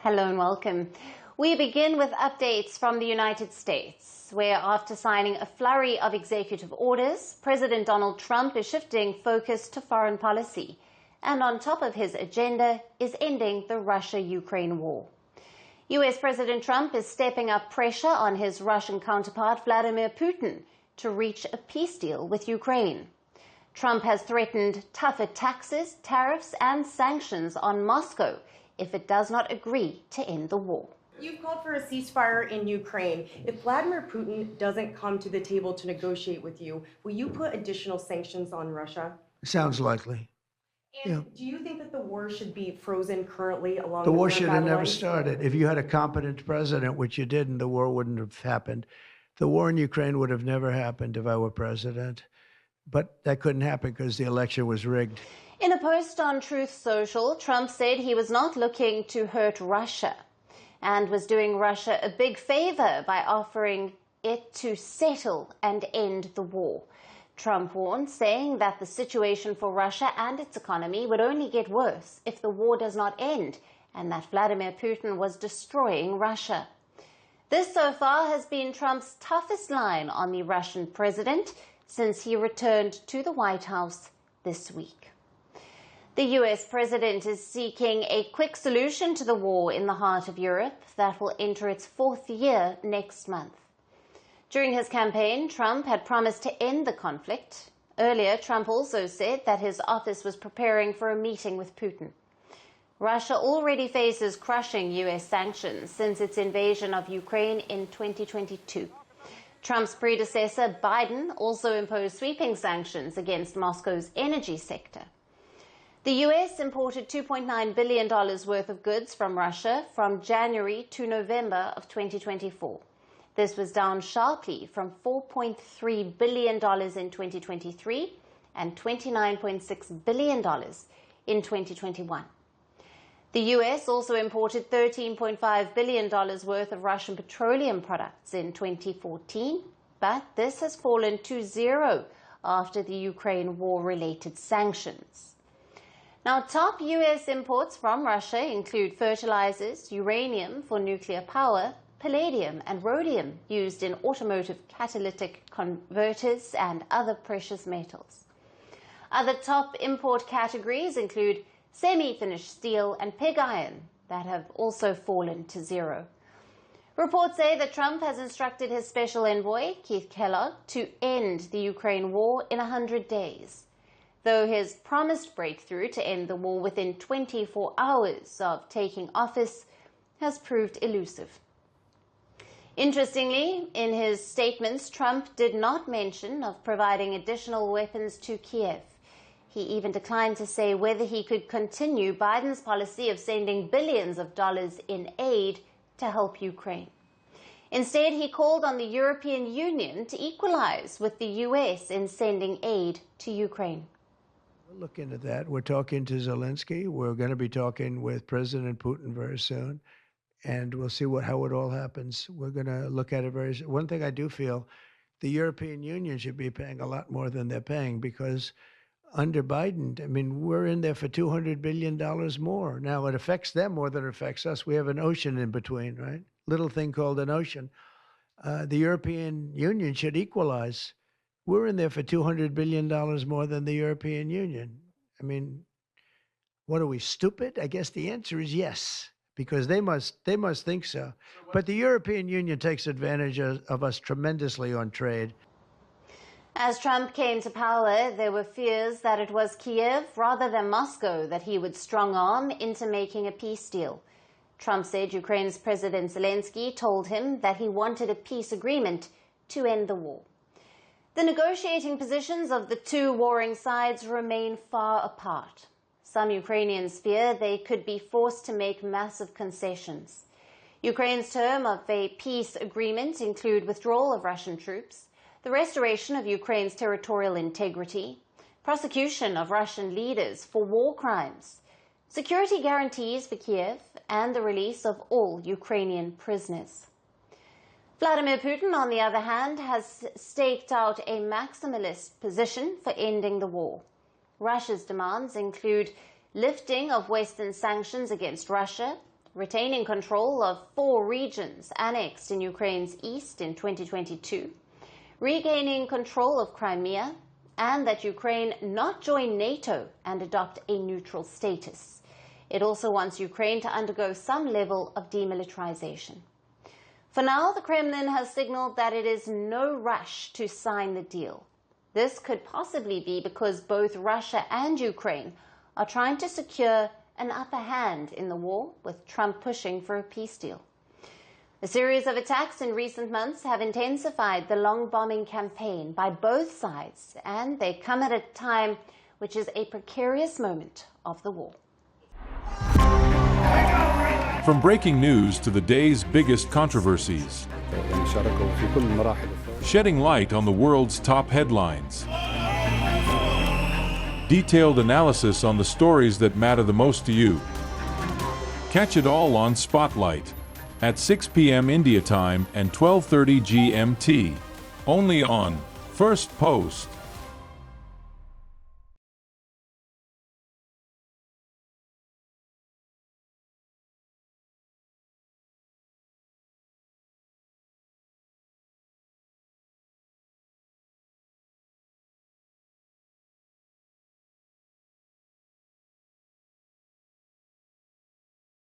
Hello and welcome. We begin with updates from the United States, where after signing a flurry of executive orders, President Donald Trump is shifting focus to foreign policy. And on top of his agenda is ending the Russia-Ukraine war. US President Trump is stepping up pressure on his Russian counterpart Vladimir Putin to reach a peace deal with Ukraine. Trump has threatened tougher taxes, tariffs and sanctions on Moscow if it does not agree to end the war. You've called for a ceasefire in Ukraine. If Vladimir Putin doesn't come to the table to negotiate with you, will you put additional sanctions on Russia? Sounds likely. And do you think that the war should be frozen currently along the the war current should have never lines? started. If you had a competent president, which you didn't, the war wouldn't have happened. The war in Ukraine would have never happened if I were president. But that couldn't happen because the election was rigged. In a post on Truth Social, Trump said he was not looking to hurt Russia and was doing Russia a big favor by offering it to settle and end the war. Trump warned, saying that the situation for Russia and its economy would only get worse if the war does not end, and that Vladimir Putin was destroying Russia. This so far has been Trump's toughest line on the Russian president since he returned to the White House this week. The US president is seeking a quick solution to the war in the heart of Europe that will enter its fourth year next month. During his campaign, Trump had promised to end the conflict. Earlier, Trump also said that his office was preparing for a meeting with Putin. Russia already faces crushing US sanctions since its invasion of Ukraine in 2022. Trump's predecessor, Biden, also imposed sweeping sanctions against Moscow's energy sector. The US imported $2.9 billion worth of goods from Russia from January to November of 2024. This was down sharply from $4.3 billion in 2023 and $29.6 billion in 2021. The US also imported $13.5 billion worth of Russian petroleum products in 2014, but this has fallen to zero after the Ukraine war-related sanctions. Now, top US imports from Russia include fertilizers, uranium for nuclear power, palladium and rhodium used in automotive catalytic converters and other precious metals. Other top import categories include semi-finished steel and pig iron that have also fallen to zero. Reports say that Trump has instructed his special envoy, Keith Kellogg, to end the Ukraine war in 100 days, though his promised breakthrough to end the war within 24 hours of taking office has proved elusive. Interestingly, in his statements, Trump did not mention of providing additional weapons to Kiev. He even declined to say whether he could continue Biden's policy of sending billions of dollars in aid to help Ukraine. Instead, he called on the European Union to equalize with the US in sending aid to Ukraine. We'll look into that. We're talking to Zelensky. We're going to be talking with President Putin very soon. And we'll see how it all happens. We're going to look at it very soon. One thing I do feel, the European Union should be paying a lot more than they're paying, because under Biden, I mean, we're in there for $200 billion more. Now, it affects them more than it affects us. We have an ocean in between, right? Little thing called an ocean. The European Union should equalize. We're in there for $200 billion more than the European Union. I mean, what are we, stupid? I guess the answer is yes, because they must think so. But the European Union takes advantage of us tremendously on trade. As Trump came to power, there were fears that it was Kiev rather than Moscow that he would strong-arm into making a peace deal. Trump said Ukraine's President Zelensky told him that he wanted a peace agreement to end the war. The negotiating positions of the two warring sides remain far apart. Some Ukrainians fear they could be forced to make massive concessions. Ukraine's term of a peace agreement include withdrawal of Russian troops, the restoration of Ukraine's territorial integrity, prosecution of Russian leaders for war crimes, security guarantees for Kiev, and the release of all Ukrainian prisoners. Vladimir Putin, on the other hand, has staked out a maximalist position for ending the war. Russia's demands include lifting of Western sanctions against Russia, retaining control of 4 regions annexed in Ukraine's east in 2022, regaining control of Crimea, and that Ukraine not join NATO and adopt a neutral status. It also wants Ukraine to undergo some level of demilitarization. For now, the Kremlin has signaled that it is no rush to sign the deal. This could possibly be because both Russia and Ukraine are trying to secure an upper hand in the war, with Trump pushing for a peace deal. A series of attacks in recent months have intensified the long bombing campaign by both sides, and they come at a time which is a precarious moment of the war. From breaking news to the day's biggest controversies, shedding light on the world's top headlines, detailed analysis on the stories that matter the most to you. Catch it all on Spotlight at 6 p.m. India time and 12:30 GMT, only on Firstpost.